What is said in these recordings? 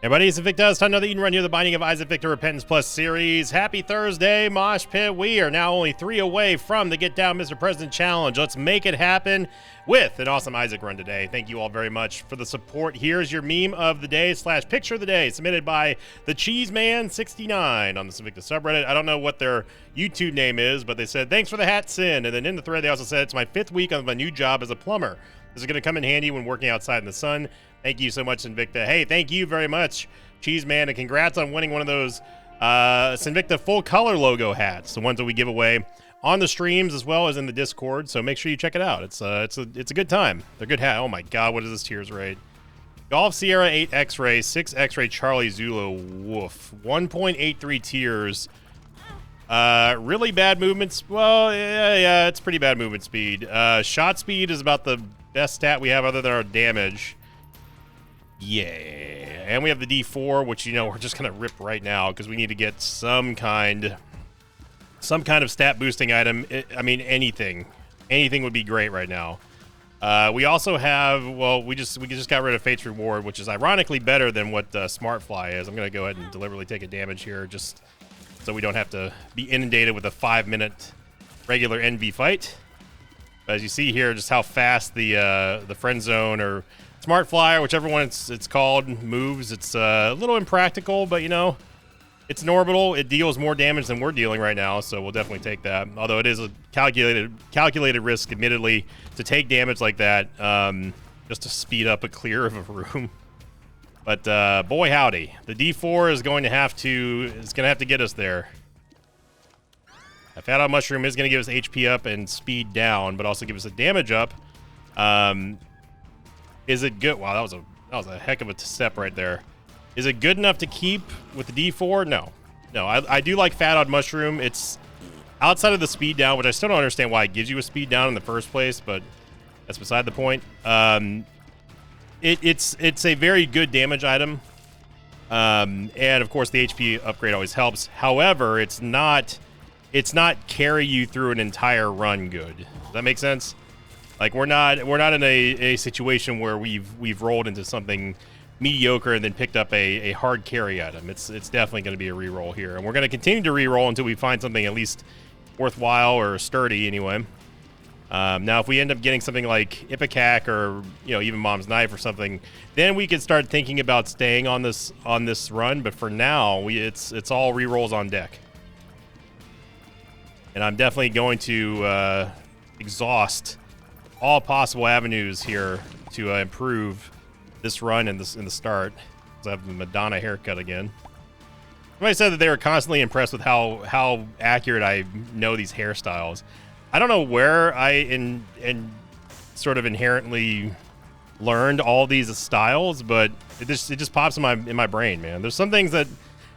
Everybody, it's Invicta. It's time another Eden Run here, the Binding of Isaac Victor Repentance Plus series. Happy Thursday, Mosh Pit. We are now only 3 away from the Get Down Mr. President Challenge. Let's make it happen with an awesome Isaac run today. Thank you all very much for the support. Here's your meme of the day / picture of the day submitted by the Cheeseman69 on the Invicta subreddit. I don't know what their YouTube name is, but they said, thanks for the hat, Sin. And then in the thread, they also said, it's my 5th week of my new job as a plumber. This is going to come in handy when working outside in the sun. Thank you so much, Invicta. Hey, thank you very much, Cheeseman, and congrats on winning one of those Invicta full color logo hats, the ones that we give away on the streams as well as in the Discord. So make sure you check it out. It's a good time. They're good hat. Oh my God, what is this tiers rate? Golf Sierra 8 X-Ray, 6 X-Ray Charlie Zulu. Woof. 1.83 tiers. Really bad movements. Well, yeah, it's pretty bad movement speed. Shot speed is about the best stat we have other than our damage. Yeah, and we have the D4, which, you know, we're just gonna rip right now because we need to get some kind of stat boosting item. I mean, anything would be great right now. We also have, well, we just got rid of Fate's Reward, which is ironically better than what Smart Fly is. I'm gonna go ahead and deliberately take a damage here just so we don't have to be inundated with a 5-minute regular NB fight. But as you see here, just how fast the friend zone or Smart Flyer, whichever one it's called, moves. It's a little impractical, but, you know, it's an orbital. It deals more damage than we're dealing right now, so we'll definitely take that. Although it is a calculated risk, admittedly, to take damage like that just to speed up a clear of a room. But boy howdy, the D4 is going to have to get us there. A Fat On Mushroom is going to give us HP up and speed down, but also give us a damage up. Is it good? Wow, that was a heck of a step right there. Is it good enough to keep with the D4? No. I do like Fat On Mushroom. It's outside of the speed down, which I still don't understand why it gives you a speed down in the first place, but that's beside the point. It's a very good damage item, and of course the HP upgrade always helps. However, it's not carry you through an entire run good. Does that make sense? Like, we're not in a situation where we've rolled into something mediocre and then picked up a hard carry item. It's definitely going to be a reroll here, and we're going to continue to reroll until we find something at least worthwhile or sturdy anyway. Now, if we end up getting something like Ipecac or, you know, even Mom's Knife or something, then we could start thinking about staying on this run. But for now, it's all rerolls on deck, and I'm definitely going to exhaust all possible avenues here to improve this run in the start. So I have the Madonna haircut again. Somebody said that they were constantly impressed with how accurate I know these hairstyles. I don't know where I sort of inherently learned all these styles, but it just pops in my brain, man. There's some things that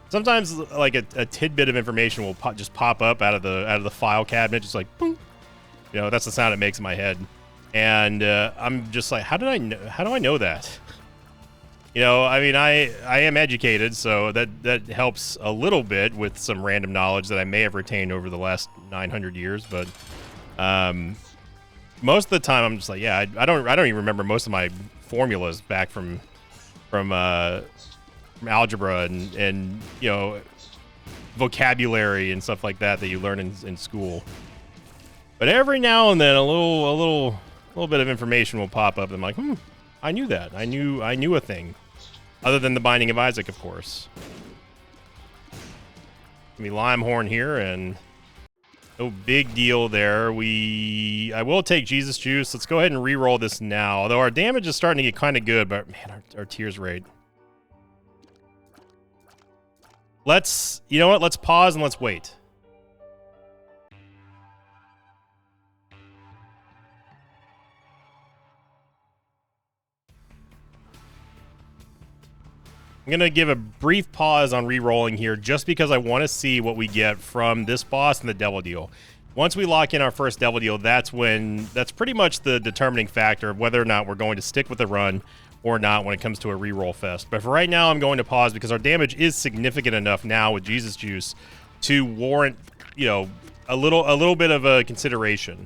sometimes, like, a tidbit of information will just pop up out of the file cabinet, just like boom. You know, that's the sound it makes in my head. And I'm just like, how do I know that? You know, I mean, I am educated, so that helps a little bit with some random knowledge that I may have retained over the last 900 years. But most of the time, I'm just like, yeah, I don't even remember most of my formulas back from algebra and you know, vocabulary and stuff like that you learn in school. But every now and then, a little bit of information will pop up, and I'm like, I knew that. I knew a thing. Other than the Binding of Isaac, of course. Give me Limehorn here, and no big deal there. I will take Jesus Juice. Let's go ahead and re-roll this now. Although our damage is starting to get kind of good, but man, our tears rate. You know what? Let's pause and let's wait. I'm going to give a brief pause on re-rolling here just because I want to see what we get from this boss and the Devil Deal. Once we lock in our first Devil Deal, that's pretty much the determining factor of whether or not we're going to stick with the run or not when it comes to a re-roll fest. But for right now, I'm going to pause because our damage is significant enough now with Jesus Juice to warrant, you know, a little bit of a consideration.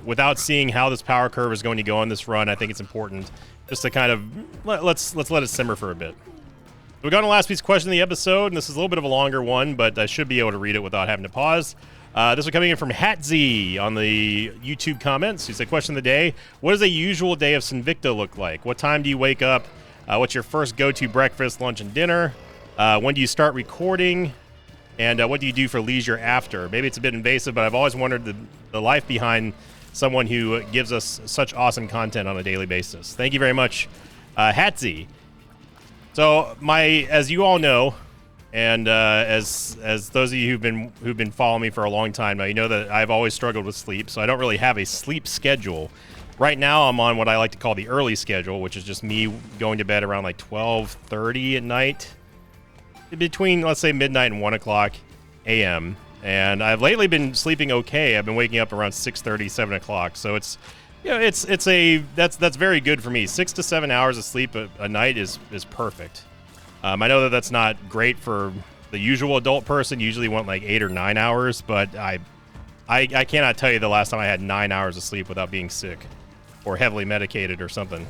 Without seeing how this power curve is going to go on this run, I think it's important just to kind of let's let it simmer for a bit. We're going to last week's question of the episode, and this is a little bit of a longer one, but I should be able to read it without having to pause. This is coming in from Hatzy on the YouTube comments. He said, question of the day, what does a usual day of Sinvicta look like? What time do you wake up? What's your first go-to breakfast, lunch, and dinner? When do you start recording? And what do you do for leisure after? Maybe it's a bit invasive, but I've always wondered the life behind someone who gives us such awesome content on a daily basis. Thank you very much, Hatzy. So as you all know, and as those of you who've been following me for a long time now, you know that I've always struggled with sleep, so I don't really have a sleep schedule. Right now, I'm on what I like to call the early schedule, which is just me going to bed around like 12:30 at night, between, let's say, midnight and 1 o'clock a.m. And I've lately been sleeping okay. I've been waking up around 6:30, 7 o'clock. So it's, you know, that's very good for me. 6 to 7 hours of sleep a night is perfect. I know that that's not great for the usual adult person. Usually want like 8 or 9 hours, but I cannot tell you the last time I had 9 hours of sleep without being sick or heavily medicated or something.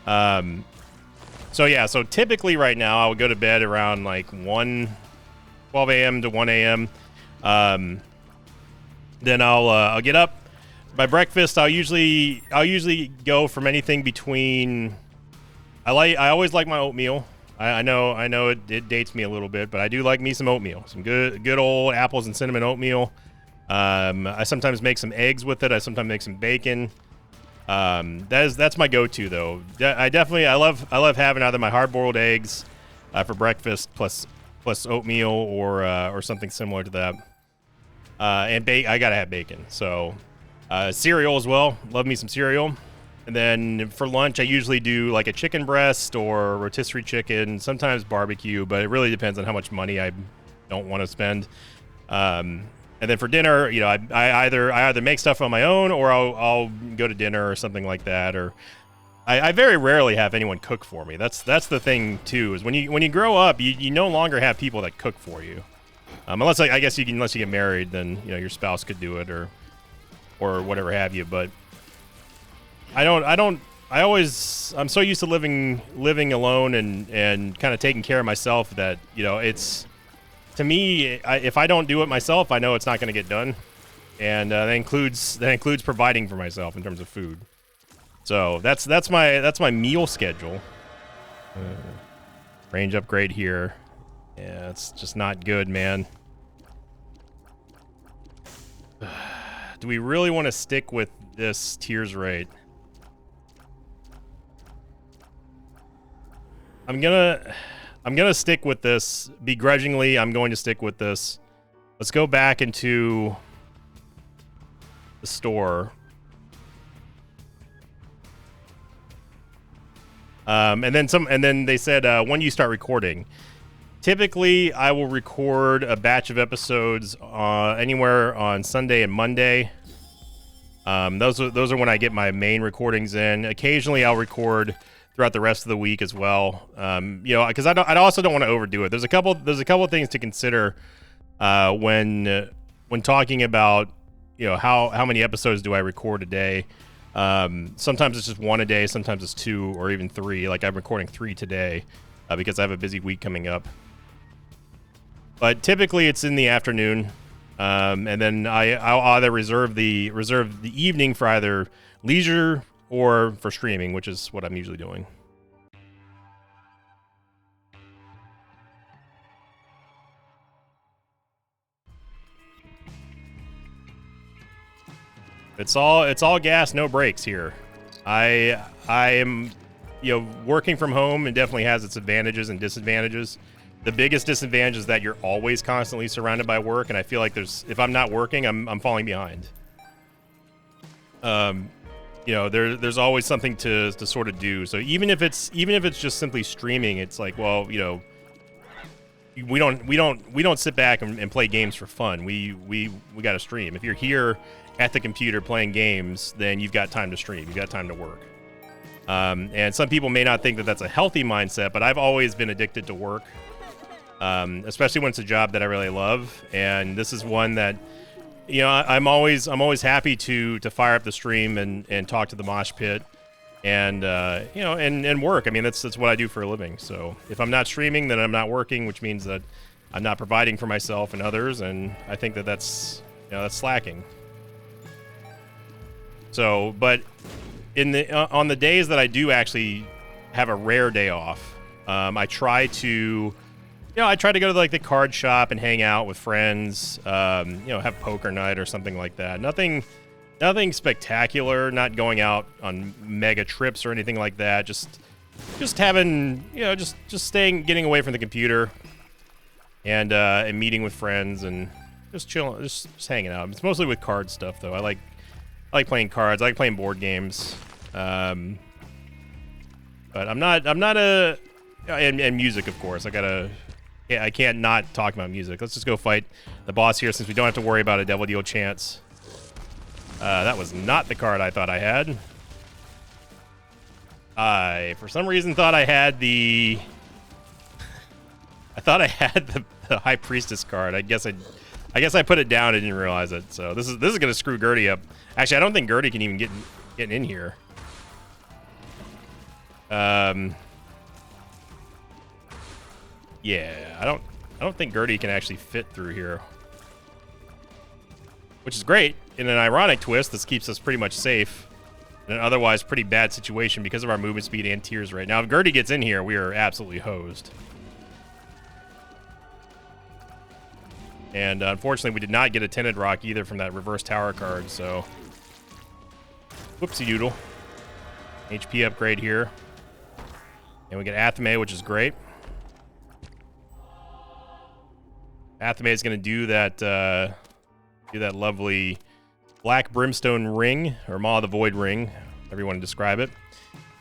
So yeah, so typically right now I would go to bed around like 12 a.m. to 1 a.m. Then I'll get up. My breakfast, I'll usually go from anything between. I always like my oatmeal. I know it dates me a little bit, but I do like me some oatmeal, some good old apples and cinnamon oatmeal. I sometimes make some eggs with it. I sometimes make some bacon. That's my go-to though. I love having either my hard-boiled eggs for breakfast plus oatmeal or something similar to that. And I gotta have bacon. So cereal as well. Love me some cereal. And then for lunch, I usually do like a chicken breast or rotisserie chicken, sometimes barbecue, but it really depends on how much money I don't want to spend. And then for dinner, you know, I either make stuff on my own or I'll go to dinner or something like that. Or I very rarely have anyone cook for me. That's the thing too, is when you grow up, you no longer have people that cook for you. Unless unless you get married, then you know your spouse could do it or whatever have you. But I'm so used to living alone and kind of taking care of myself that, you know, it's, to me, if I don't do it myself, I know it's not going to get done, and that includes providing for myself in terms of food. So that's my meal schedule. Range upgrade here. Yeah, it's just not good, man. Do we really want to stick with this tears rate? I'm gonna stick with this. Begrudgingly, I'm going to stick with this. Let's go back into the store. And then they said when do you start recording? Typically, I will record a batch of episodes anywhere on Sunday and Monday. Those are when I get my main recordings in. Occasionally, I'll record throughout the rest of the week as well. You know, because I also don't want to overdo it. There's a couple things to consider when talking about, you know, how many episodes do I record a day. Sometimes it's just one a day, sometimes it's 2 or even 3. Like I'm recording 3 today because I have a busy week coming up. But typically it's in the afternoon, and then I'll either reserve the evening for either leisure or for streaming, which is what I'm usually doing. It's all gas, no brakes here. I am, you know, working from home, and definitely has its advantages and disadvantages. The biggest disadvantage is that you're always constantly surrounded by work, and I feel like if I'm not working, I'm falling behind. You know, there's always something to sort of do. So even if it's just simply streaming, it's like, well, you know, we don't sit back and play games for fun. We got to stream. If you're here at the computer playing games, then you've got time to stream. You've got time to work. And some people may not think that that's a healthy mindset, but I've always been addicted to work, especially when it's a job that I really love. And this is one that, you know, I'm always happy to fire up the stream and talk to the mosh pit. and you know, and work. I mean, that's what I do for a living. So if I'm not streaming, then I'm not working, which means that I'm not providing for myself and others. And I think that that's, you know, that's slacking. So, but in the on the days that I do actually have a rare day off, I try to, you know, I try to go to like the card shop and hang out with friends. You know, have poker night or something like that. Nothing spectacular. Not going out on mega trips or anything like that. Just having, you know, just getting away from the computer, and meeting with friends and just chilling, just hanging out. It's mostly with card stuff though. I like playing cards. I like playing board games. But I'm not a, and music, of course. I can't not talk about music. Let's just go fight the boss here since we don't have to worry about a Devil Deal chance. That was not the card I thought I had. I, for some reason, thought I had the... I thought I had the High Priestess card. I guess I put it down and didn't realize it. So this is gonna screw Gertie up. Actually, I don't think Gertie can even get in here. Yeah, I don't think Gertie can actually fit through here, which is great. In an ironic twist, this keeps us pretty much safe in an otherwise pretty bad situation because of our movement speed and tears right now. If Gertie gets in here, we are absolutely hosed. And unfortunately, we did not get a Tinted Rock either from that reverse tower card, so... Whoopsie doodle. HP upgrade here. And we get Athame, which is great. Athame is going to do that lovely Black Brimstone ring, or Maw of the Void ring, however you want to describe it.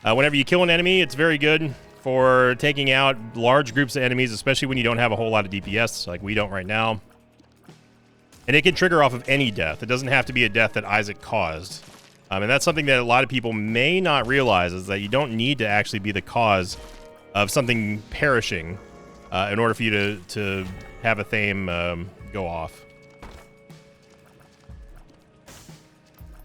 Whenever you kill an enemy, it's very good for taking out large groups of enemies, especially when you don't have a whole lot of DPS, like we don't right now. And it can trigger off of any death. It doesn't have to be a death that Isaac caused. And that's something that a lot of people may not realize, is that you don't need to actually be the cause of something perishing in order for you to have a theme go off.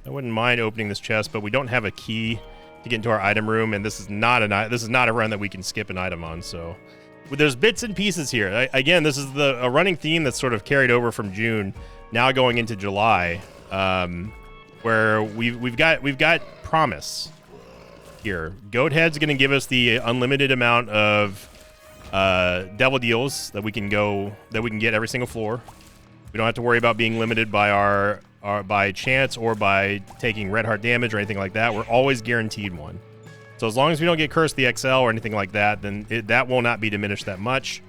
I wouldn't mind opening this chest, but we don't have a key to get into our item room, and this is not a run that we can skip an item on. So there's bits and pieces here. Again, this is a running theme that's sort of carried over from June, now going into July, where we've got promise here. Goathead's going to give us the unlimited amount of Devil Deals that we can get every single floor. We don't have to worry about being limited by by chance or by taking red heart damage or anything like that. We're always guaranteed one. So as long as we don't get Cursed the XL or anything like that, then that will not be diminished that much.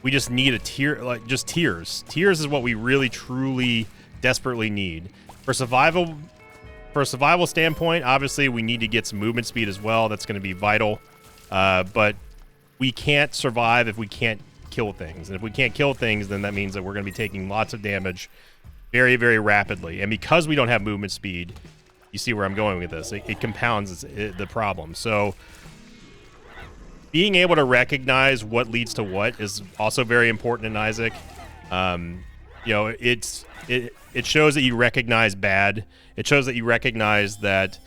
We just need a tier, like just tears. Tears is what we really, truly, desperately need. For a survival standpoint, obviously we need to get some movement speed as well. That's going to be vital. But we can't survive if we can't kill things. And if we can't kill things, then that means that we're going to be taking lots of damage very, very rapidly. And because we don't have movement speed, you see where I'm going with this. It compounds the problem. So being able to recognize what leads to what is also very important in Isaac. You know, it shows that you recognize bad. It shows that you recognize that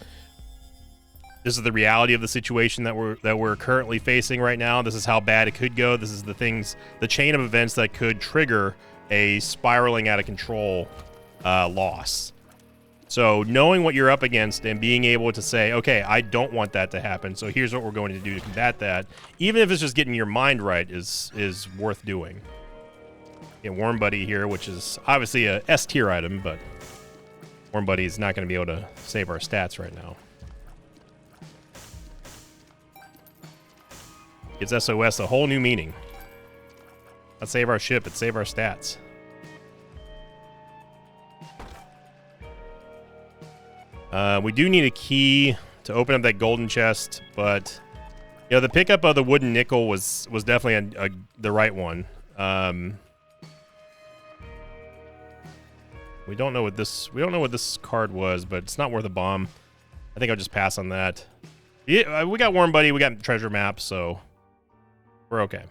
this is the reality of the situation that we're currently facing right now. This is how bad it could go. This is the chain of events that could trigger a spiraling out of control loss. So knowing what you're up against and being able to say, okay, I don't want that to happen, so here's what we're going to do to combat that, even if it's just getting your mind right, is worth doing. Get Warm Buddy here, which is obviously a S tier item, but Warm Buddy is not going to be able to save our stats right now. Gives SOS a whole new meaning. Not save our ship, it's save our stats. We do need a key to open up that golden chest, but you know, the pickup of the wooden nickel was definitely the right one. We don't know what this card was, but it's not worth a bomb. I think I'll just pass on that. Yeah, we got Warm Buddy, we got treasure map, so we're okay.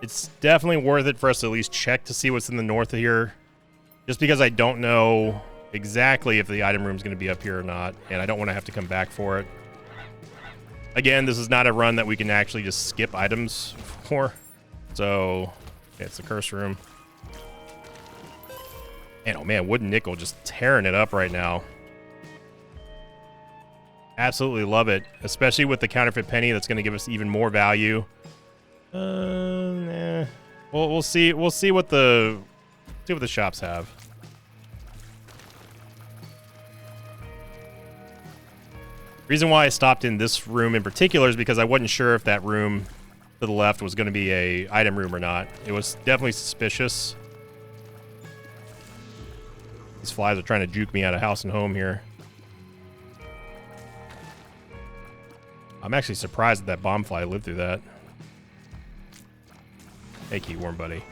It's definitely worth it for us to at least check to see what's in the north here. Just because I don't know exactly if the item room is going to be up here or not, and I don't want to have to come back for it. Again, this is not a run that we can actually just skip items for. So, yeah, it's the curse room. And oh man, Wooden Nickel just tearing it up right now. Absolutely love it, especially with the counterfeit penny. That's going to give us even more value. Nah. We'll see. We'll see what the shops have. Reason why I stopped in this room in particular is because I wasn't sure if that room to the left was going to be a item room or not. It was definitely suspicious. These flies are trying to juke me out of house and home here. I'm actually surprised that bomb fly lived through that. Thank you, warm buddy.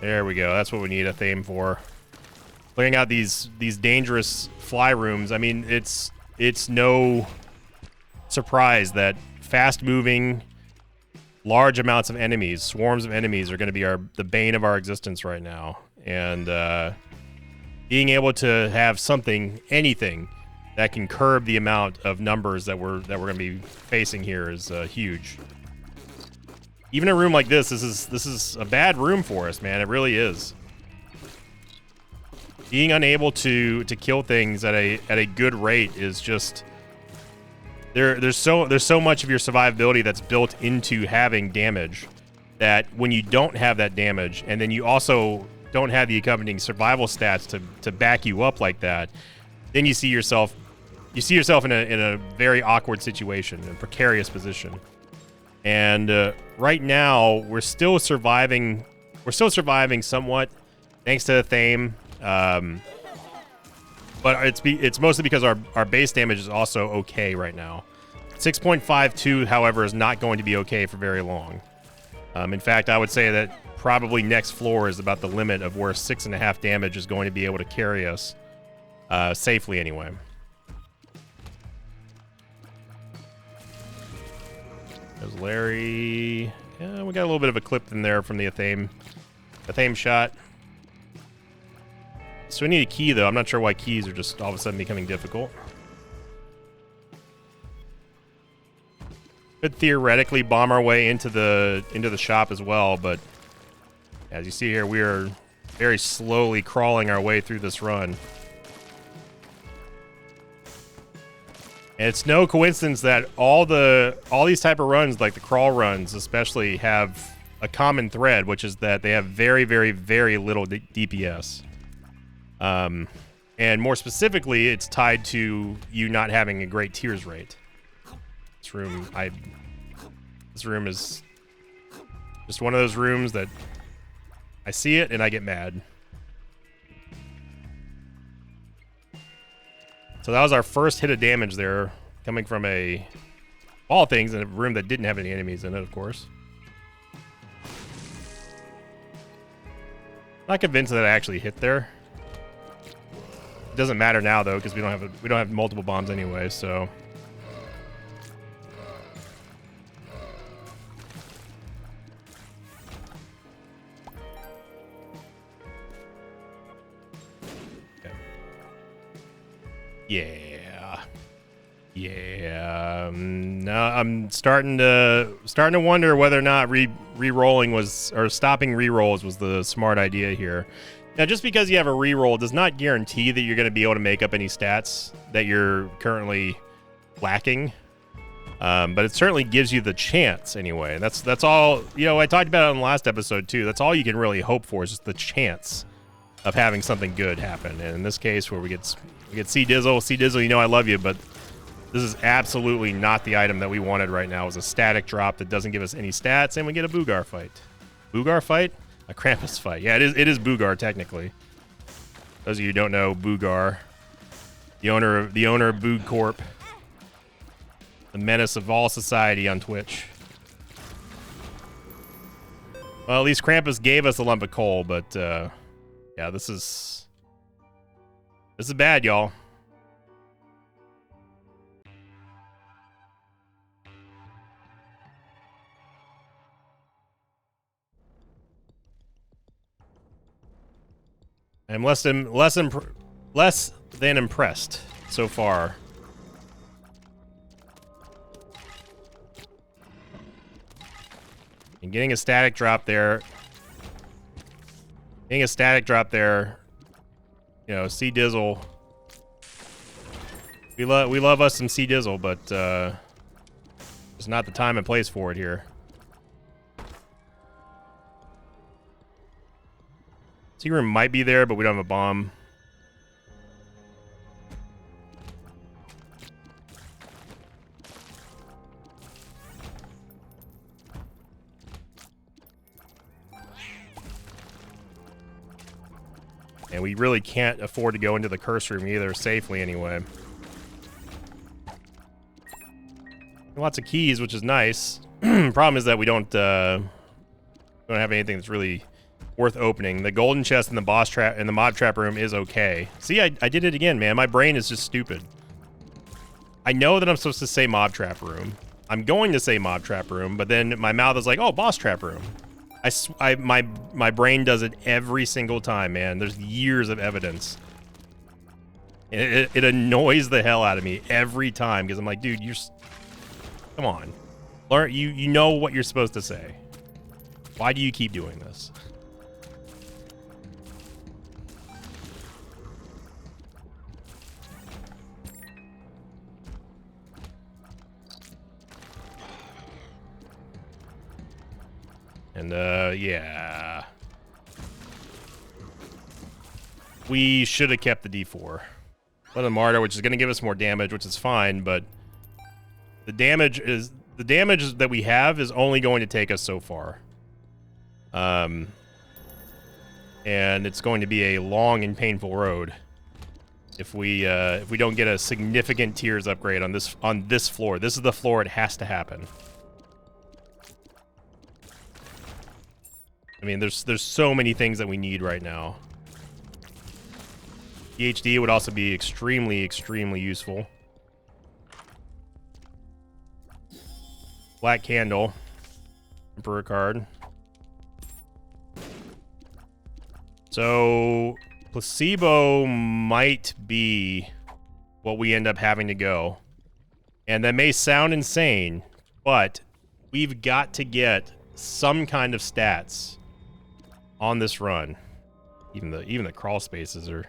There we go. That's what we need a theme for. Clearing out these dangerous fly rooms. I mean, it's no surprise that fast-moving, large amounts of enemies, swarms of enemies, are going to be the bane of our existence right now. And being able to have something, anything, that can curb the amount of numbers that we're going to be facing here is huge. Even a room like this is a bad room for us, man. It really is. Being unable to kill things at a good rate is just there's so much of your survivability that's built into having damage that when you don't have that damage, and then you also don't have the accompanying survival stats to back you up like that, then you see yourself in a very awkward situation, a precarious position. And right now we're still surviving somewhat thanks to the Thame. But it's mostly because our base damage is also okay right now. 6.52, however, is not going to be okay for very long. In fact, I would say that probably next floor is about the limit of where 6.5 damage is going to be able to carry us safely anyway. There's Larry. Yeah, we got a little bit of a clip in there from the Athame shot. So we need a key, though. I'm not sure why keys are just all of a sudden becoming difficult. Could theoretically bomb our way into the shop as well, but as you see here, we are very slowly crawling our way through this run. And it's no coincidence that all these type of runs, like the crawl runs especially, have a common thread, which is that they have very, very, very little DPS. And more specifically, it's tied to you not having a great tears rate. This room is just one of those rooms that I see it and I get mad. So that was our first hit of damage there, coming from all things in a room that didn't have any enemies in it, of course. Not convinced that I actually hit there. It doesn't matter now though, because we don't have multiple bombs anyway, so. Okay. Yeah. Now I'm starting to wonder whether or not re-rolling or stopping re-rolls was the smart idea here. Now, just because you have a re-roll does not guarantee that you're going to be able to make up any stats that you're currently lacking. But it certainly gives you the chance anyway. That's all, I talked about it on the last episode too. That's all you can really hope for is just the chance of having something good happen. And in this case where we get C Dizzle, I love you, but this is absolutely not the item that we wanted right now. It was a static drop that doesn't give us any stats, and we get a Boogar fight. Boogar fight? A Krampus fight. Yeah, it is Boogar technically. Those of you who don't know, Boogar, the owner of Boog Corp, the menace of all society on Twitch. Well, at least Krampus gave us a lump of coal, but yeah, this is bad, y'all. I'm less than impressed so far. And getting a static drop there. Getting a static drop there. You know, C Dizzle. We love us some C Dizzle, but it's not the time and place for it here. Secret room might be there, but we don't have a bomb. And we really can't afford to go into the curse room either, safely anyway. Lots of keys, which is nice. Problem is that we don't have anything that's really worth opening. The golden chest in the boss trap in the mob trap room is okay. See, I did it again, man. My brain is just stupid. I know that I'm supposed to say mob trap room. I'm going to say mob trap room, but then my mouth is like, oh, boss trap room. My brain does it every single time, man. There's years of evidence. It annoys the hell out of me every time because I'm like, dude, come on. Learn. You know what you're supposed to say. Why do you keep doing this? And, yeah. We should have kept the D4. Let him martyr, which is going to give us more damage, which is fine, but the damage that we have is only going to take us so far. And it's going to be a long and painful road if we don't get a significant tiers upgrade on this floor. This is the floor it has to happen. I mean, there's so many things that we need right now. PhD would also be extremely, extremely useful. Black Candle. Emperor card. So, Placebo might be what we end up having to go. And that may sound insane, but we've got to get some kind of stats on this run. Even the crawl spaces are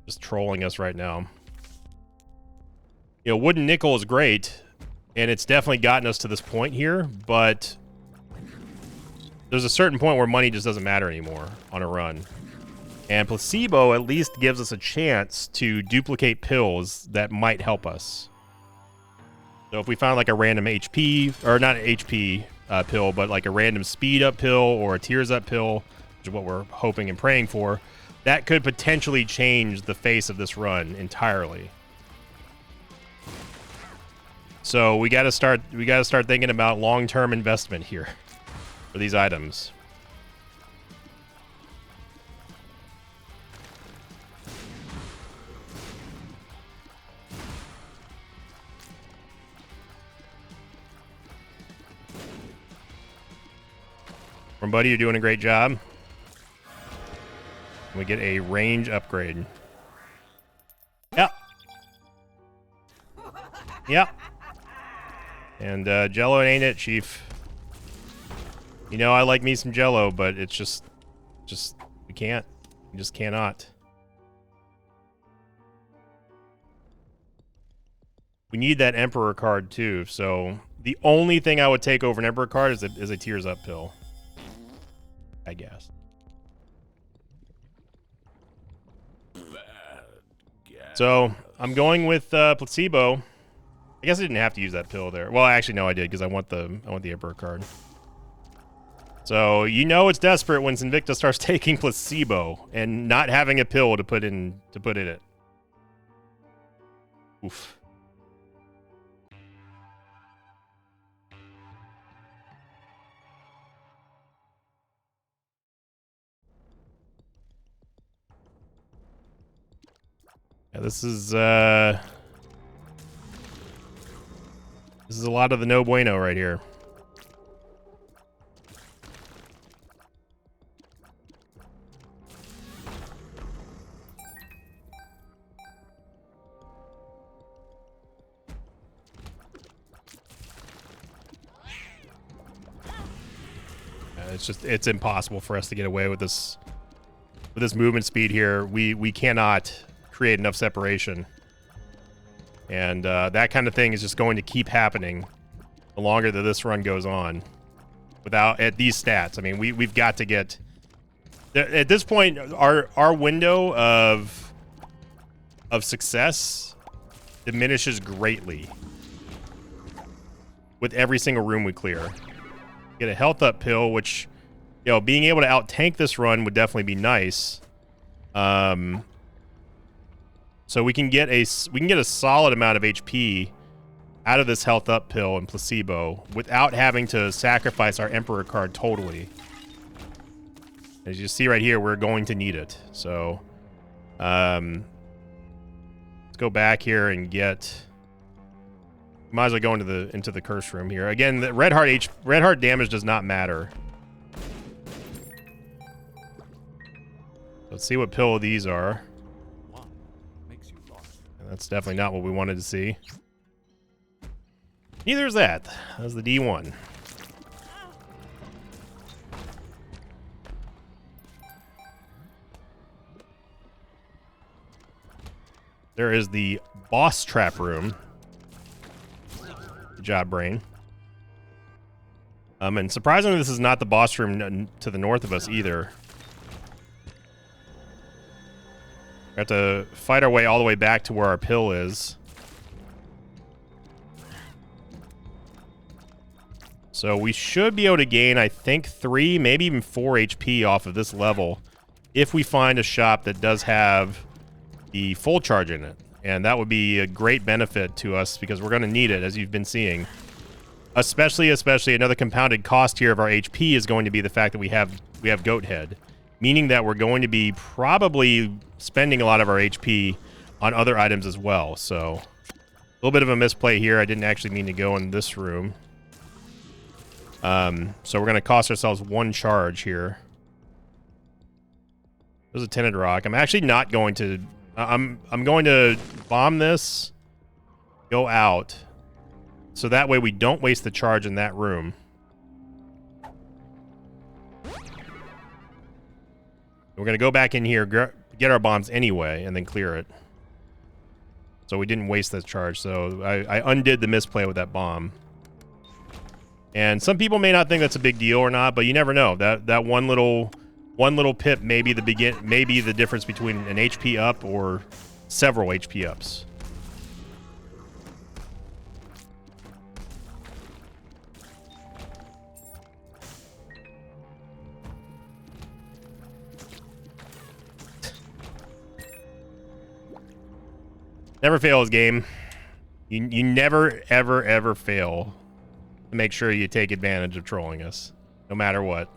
just trolling us right now. You know, Wooden Nickel is great, and it's definitely gotten us to this point here, but there's a certain point where money just doesn't matter anymore on a run. And Placebo at least gives us a chance to duplicate pills that might help us. So if we found like a random HP, or not an HP pill, but like a random speed up pill or a tears up pill, which is what we're hoping and praying for, that could potentially change the face of this run entirely. So we got to start thinking about long-term investment here for these items. Buddy, you're doing a great job. We get a range upgrade. Yep. Yep. And Jello ain't it, Chief. You know I like me some Jello, but it's just we can't. We just cannot. We need that Emperor card too, so the only thing I would take over an Emperor card is a Tears Up pill, I guess. So I'm going with Placebo. I guess I didn't have to use that pill there. Well, actually, no, I did because I want the Emperor card. So you know it's desperate when Sinvicta starts taking Placebo and not having a pill to put in it. Oof. Yeah, this is a lot of the no bueno right here. it's impossible for us to get away with this movement speed here. We cannot create enough separation. And that kind of thing is just going to keep happening the longer that this run goes on. At these stats, I mean, we've got to get at this point our window of success diminishes greatly with every single room we clear. Get a health up pill, which, you know, being able to out tank this run would definitely be nice. So we can get a solid amount of HP out of this health up pill and placebo without having to sacrifice our Emperor card totally. As you see right here, we're going to need it. So, let's go back here and get. Might as well go into the curse room here again. The red heart damage does not matter. Let's see what pill these are. That's definitely not what we wanted to see. Neither is that. That's the D1. There is the boss trap room. Good job, brain. And surprisingly, this is not the boss room to the north of us either. We have to fight our way all the way back to where our pill is. So we should be able to gain, I think, 3, maybe even 4 HP off of this level if we find a shop that does have the full charge in it. And that would be a great benefit to us because we're going to need it, as you've been seeing. Especially another compounded cost here of our HP is going to be the fact that we have Goat Head. Meaning that we're going to be probably spending a lot of our HP on other items as well. So, a little bit of a misplay here. I didn't actually mean to go in this room. So we're going to cost ourselves 1 charge here. There's a tinted rock. I'm actually not going to... I'm going to bomb this, go out, so that way we don't waste the charge in that room. We're going to go back in here, get our bombs anyway, and then clear it. So we didn't waste that charge. So I undid the misplay with that bomb. And some people may not think that's a big deal or not, but you never know. That one little pip may be the difference between an HP up or several HP ups. Never fails, game. You never, ever fail to make sure you take advantage of trolling us, no matter what.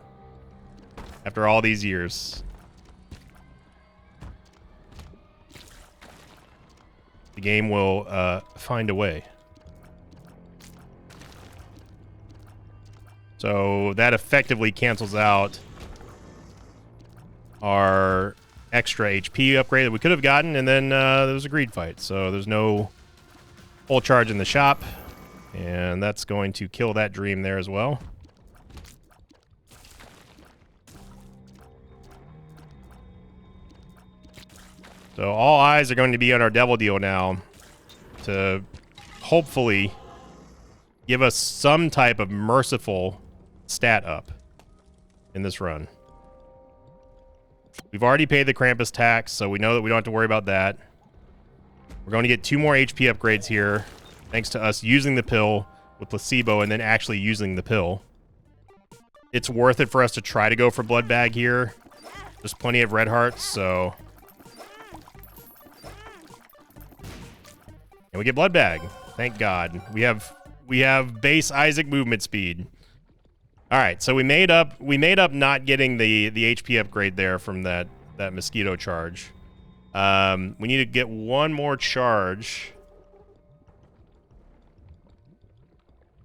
After all these years. The game will find a way. So that effectively cancels out our extra HP upgrade that we could have gotten, and then there was a greed fight. So there's no full charge in the shop, and that's going to kill that dream there as well. So all eyes are going to be on our Devil Deal now to hopefully give us some type of merciful stat up in this run. We've already paid the Krampus tax, so we know that we don't have to worry about that. We're going to get 2 more HP upgrades here, thanks to us using the pill with placebo and then actually using the pill. It's worth it for us to try to go for Blood Bag here. There's plenty of red hearts, so... And we get Blood Bag. Thank God. We have base Isaac movement speed. All right, so we made up not getting the HP upgrade there from that mosquito charge. We need to get 1 more charge.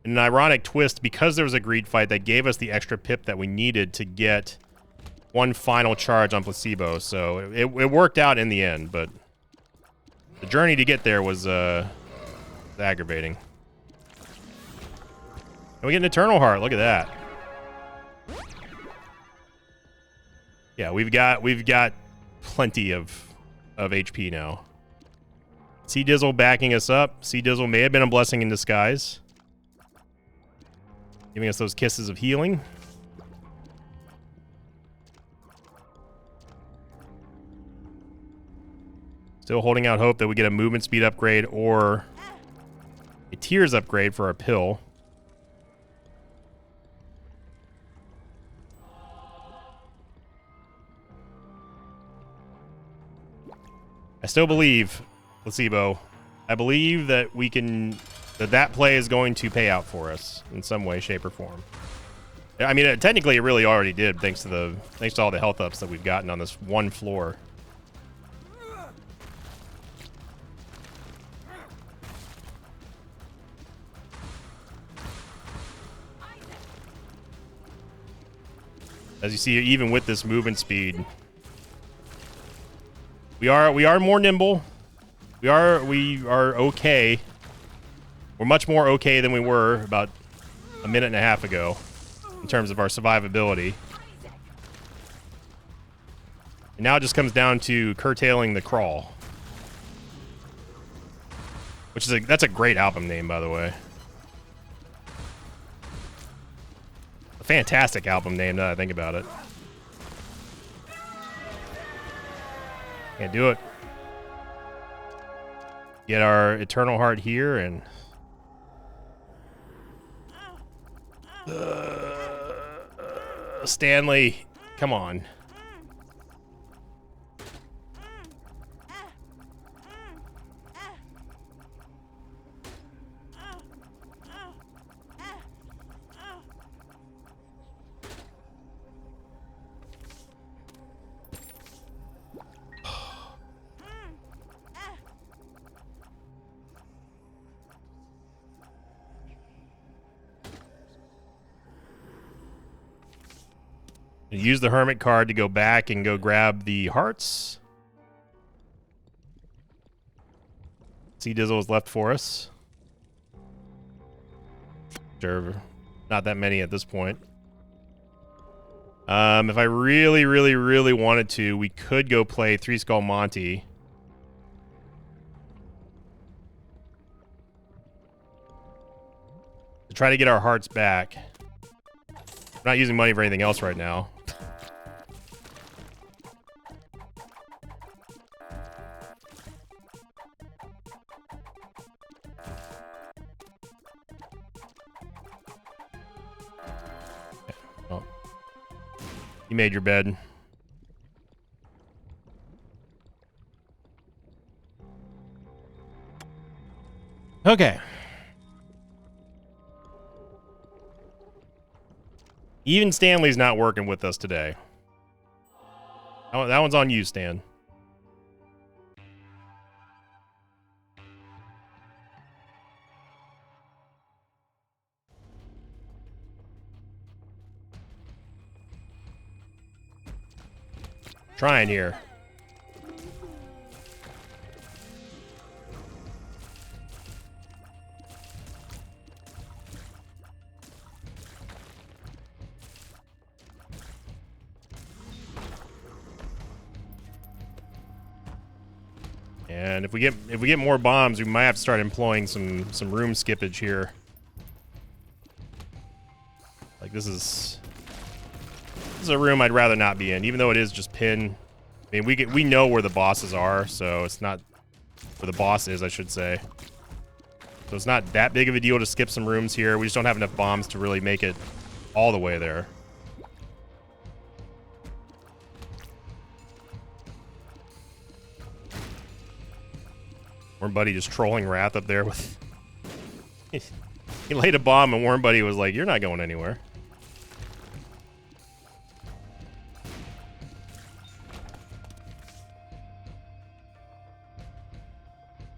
In an ironic twist, because there was a greed fight, that gave us the extra pip that we needed to get 1 final charge on placebo. So it worked out in the end, but the journey to get there was aggravating. And we get an Eternal Heart. Look at that. Yeah, we've got plenty of HP now. Sea Dizzle backing us up. Sea Dizzle may have been a blessing in disguise, giving us those kisses of healing. Still holding out hope that we get a movement speed upgrade or a tears upgrade for our pill. I still believe, Placebo, I believe that we can, that play is going to pay out for us in some way, shape, or form. I mean, technically it really already did, thanks to all the health ups that we've gotten on this one floor. As you see, even with this movement speed, we are more nimble. We are okay. We're much more okay than we were about a minute and a half ago in terms of our survivability. And now it just comes down to curtailing the crawl, which is that's a great album name, by the way. A fantastic album name now that I think about it. Can't do it. Get our Eternal Heart here and Stanley, come on. Use the Hermit card to go back and go grab the hearts. Sea Dizzle is left for us. Sure, not that many at this point. If I really, really, really wanted to, we could go play Three Skull Monty. To try to get our hearts back. I'm not using money for anything else right now. You made your bed. Okay. Even Stanley's not working with us today. That one's on you, Stan. Trying here. And if we get more bombs, we might have to start employing some room skippage here. Like this is a room I'd rather not be in, even though it is just pin. I mean, we know where the bosses are, so it's not where the boss is, I should say. So it's not that big of a deal to skip some rooms here. We just don't have enough bombs to really make it all the way there. Warm Buddy just trolling Wrath up there with... He laid a bomb and Warm Buddy was like, "You're not going anywhere."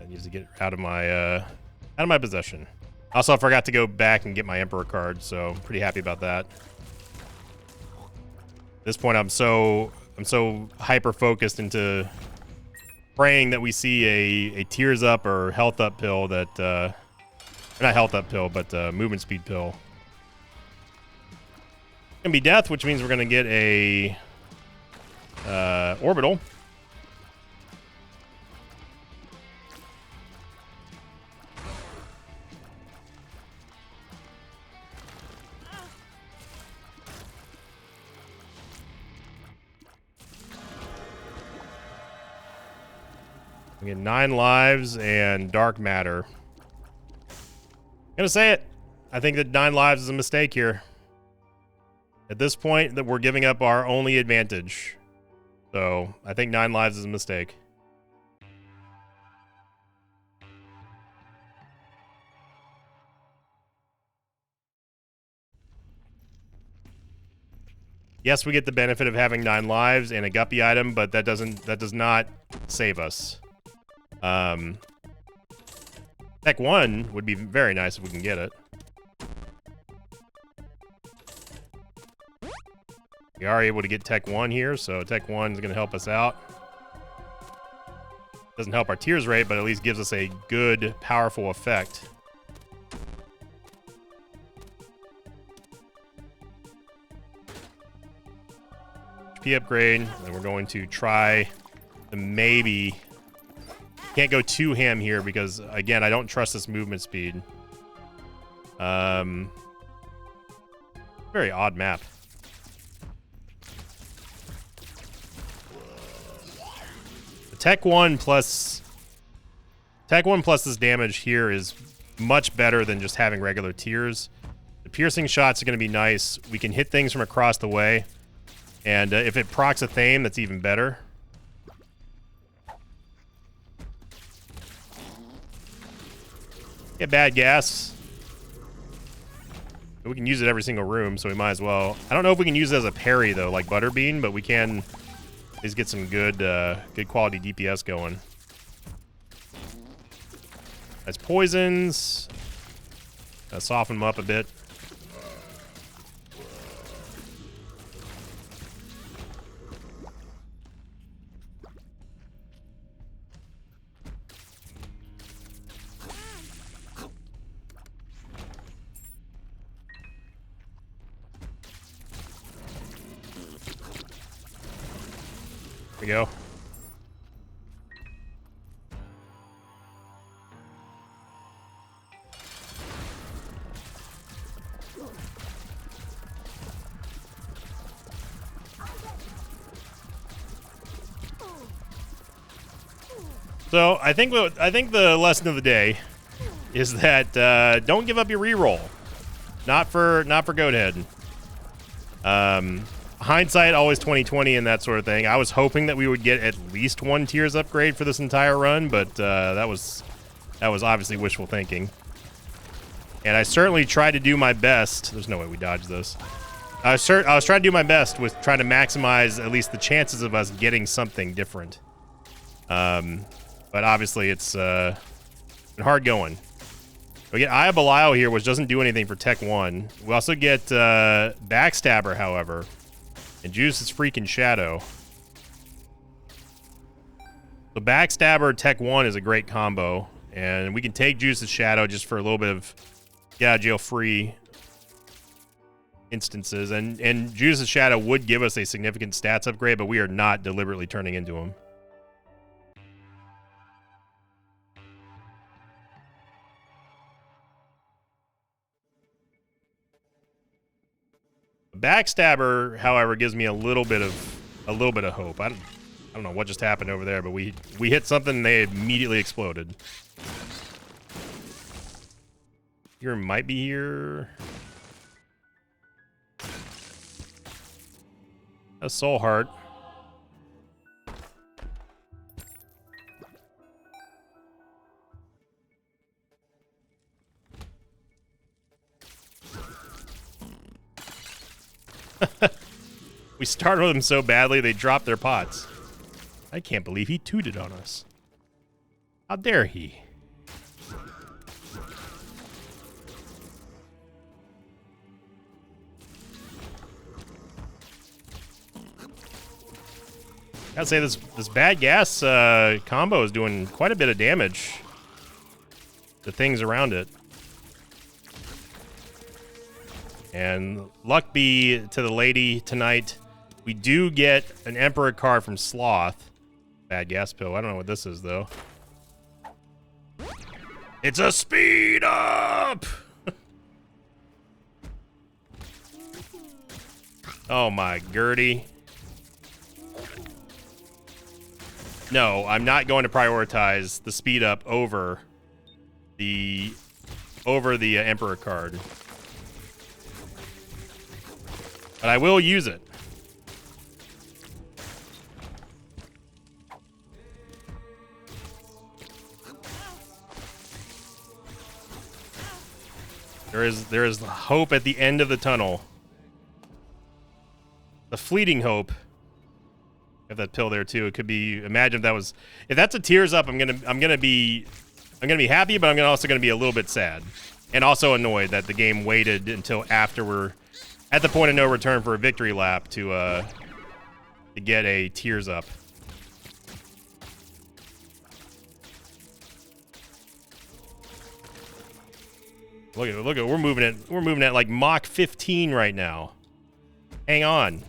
I need to get out of my possession. Also, I forgot to go back and get my Emperor card, so I'm pretty happy about that. At this point, I'm so hyper focused into praying that we see a tears up or health up pill that not health up pill, but movement speed pill. It's gonna be death, which means we're gonna get a orbital. We get 9 lives and dark matter. I'm gonna say it. I think that 9 lives is a mistake here. At this point, that we're giving up our only advantage. So I think 9 lives is a mistake. Yes, we get the benefit of having 9 lives and a guppy item, but that does not save us. Tech 1 would be very nice if we can get it. We are able to get Tech 1 here, so Tech 1 is going to help us out. Doesn't help our tears rate, but at least gives us a good, powerful effect. HP upgrade, and we're going to try to maybe... Can't go too ham here because, again, I don't trust this movement speed. Very odd map. The Tech 1 plus this damage here is much better than just having regular tears. The piercing shots are going to be nice. We can hit things from across the way. And if it procs a Thame, that's even better. Get bad gas. We can use it every single room, so we might as well. I don't know if we can use it as a parry, though, like Butterbean, but we can at least get some good good quality DPS going. That's poisons. Soften them up a bit. There we go. So I think the lesson of the day is that don't give up your reroll. Not for Goathead. Hindsight always 20/20 and that sort of thing. I was hoping that we would get at least 1 tears upgrade for this entire run, but that was obviously wishful thinking. And I certainly tried to do my best. There's no way we dodged this. I was trying to do my best with trying to maximize at least the chances of us getting something different. But obviously it's been hard going. We get Eye of Belial here, which doesn't do anything for Tech 1. We also get Backstabber, however. And Juice's freaking Shadow. The Backstabber Tech 1 is a great combo. And we can take Juice's Shadow just for a little bit of get out of jail free instances. And Juice's Shadow would give us a significant stats upgrade, but we are not deliberately turning into him. Backstabber, however, gives me a little bit of hope. I don't know what just happened over there, but we hit something and they immediately exploded. Here might be here. A Soul Heart. We started with them so badly they dropped their pots. I can't believe he tooted on us. How dare he? Gotta say this bad gas combo is doing quite a bit of damage to things around it. And luck be to the lady tonight We do get an Emperor card from Sloth. Bad gas pill. I don't know what this is, though. It's a speed up! Oh my Gertie. No, I'm not going to prioritize the speed up over the Emperor card. But I will use it. There is hope at the end of the tunnel. The fleeting hope. Have that pill there too. It could be. Imagine if that's a tears up. I'm gonna be happy, but I'm also gonna be a little bit sad, and also annoyed that the game waited until after we're at the point of no return for a victory lap to get a tears up. Look at we're moving at like Mach 15 right now. Hang on.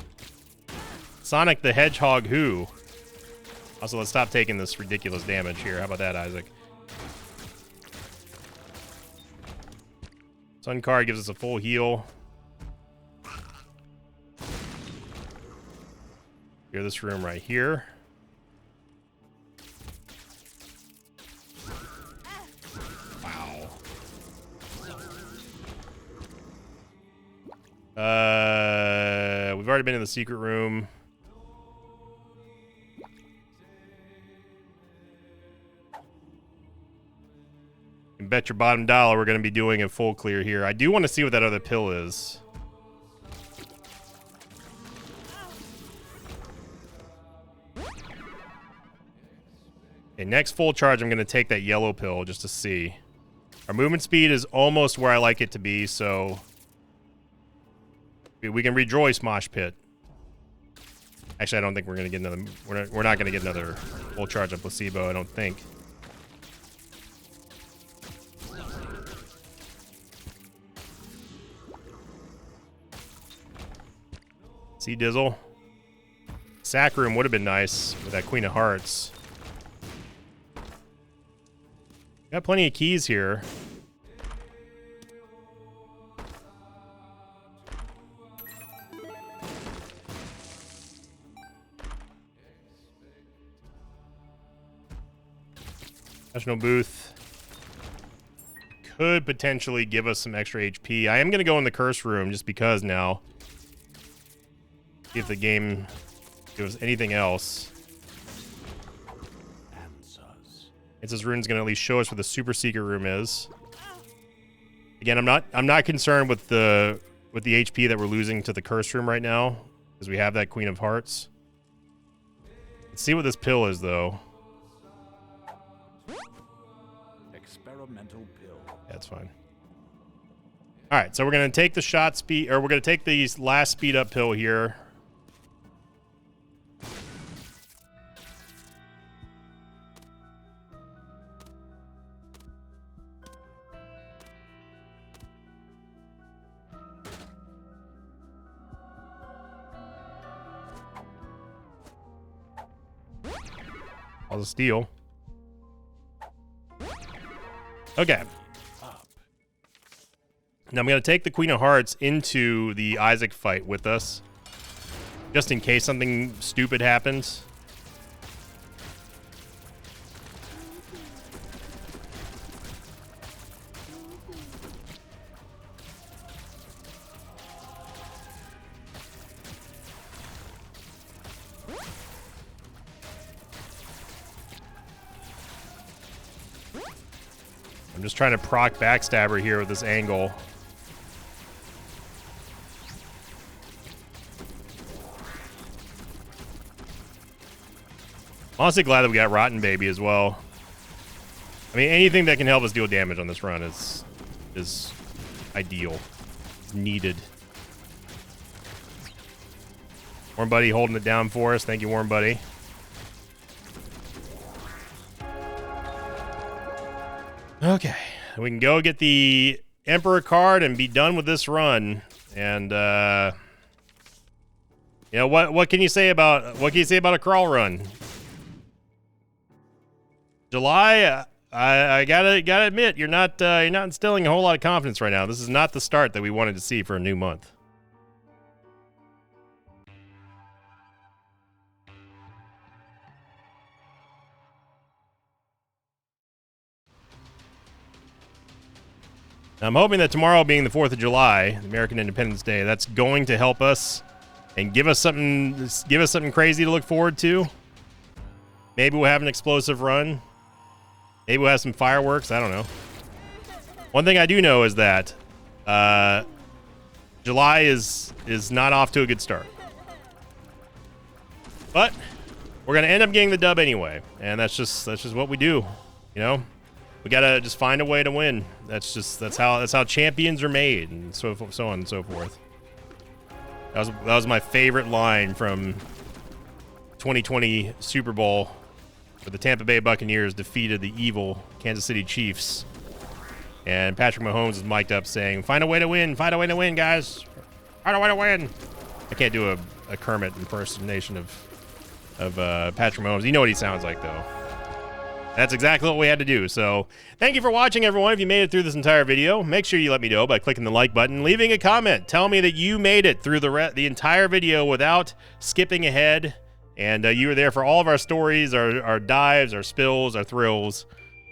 Sonic the Hedgehog who? Also, let's stop taking this ridiculous damage here. How about that, Isaac? Sun card gives us a full heal. Clear this room right here. Wow. We've already been in the secret room. You can bet your bottom dollar we're going to be doing a full clear here. I do want to see what that other pill is. Okay, next full charge, I'm going to take that yellow pill just to see. Our movement speed is almost where I like it to be, so we can rejoice, Mosh Pit. Actually, I don't think we're going to get another... We're not going to get another full charge on placebo, I don't think. See, Dizzle? Sack room would have been nice with that Queen of Hearts. Got plenty of keys here. National Booth could potentially give us some extra HP. I am going to go in the curse room just because now. See if the game gives anything else. It says Rune's going to at least show us where the super secret room is. Again, I'm not concerned with the HP that we're losing to the curse room right now because we have that Queen of Hearts. Let's see what this pill is though. Experimental pill. That's fine. All right, so we're going to take the shot speed, or we're going to take the last speed up pill here. All the steel. Okay. Now I'm going to take the Queen of Hearts into the Isaac fight with us. Just in case something stupid happens. I'm just trying to proc Backstabber here with this angle. Honestly glad that we got Rotten Baby as well. I mean, anything that can help us deal damage on this run is ideal. It's needed. Warm Buddy holding it down for us. Thank you, Warm Buddy. Okay, we can go get the Emperor card and be done with this run. And You know, what can you say about a crawl run? July, I gotta admit, you're not instilling a whole lot of confidence right now. This is not the start that we wanted to see for a new month. I'm hoping that tomorrow being the 4th of July, American Independence Day, that's going to help us and give us something crazy to look forward to. Maybe we'll have an explosive run. Maybe we'll have some fireworks. I don't know. One thing I do know is that July is not off to a good start. But we're gonna end up getting the dub anyway, and that's just what we do, you know. We gotta just find a way to win. That's how champions are made, and so on and so forth. That was my favorite line from 2020 Super Bowl, where the Tampa Bay Buccaneers defeated the evil Kansas City Chiefs, and Patrick Mahomes is mic'd up saying, "Find a way to win, guys. Find a way to win." I can't do a Kermit impersonation of Patrick Mahomes. You know what he sounds like, though. That's exactly what we had to do. So thank you for watching, everyone. If you made it through this entire video, make sure you let me know by clicking the like button, leaving a comment. Tell me that you made it through the entire video without skipping ahead, and you were there for all of our stories, our dives, our spills, our thrills,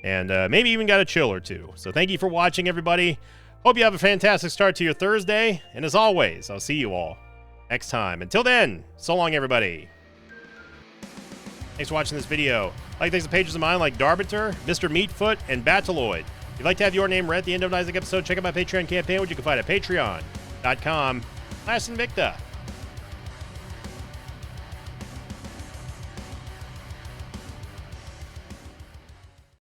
and maybe even got a chill or two. So thank you for watching, everybody. Hope you have a fantastic start to your Thursday, and as always, I'll see you all next time. Until then, so long, everybody. Thanks for watching this video. Like thanks to pages of mine like Darbiter, Mr. Meatfoot, and Batelloid. If you'd like to have your name read at the end of an Isaac episode, check out my Patreon campaign, which you can find at patreon.com/Invicta.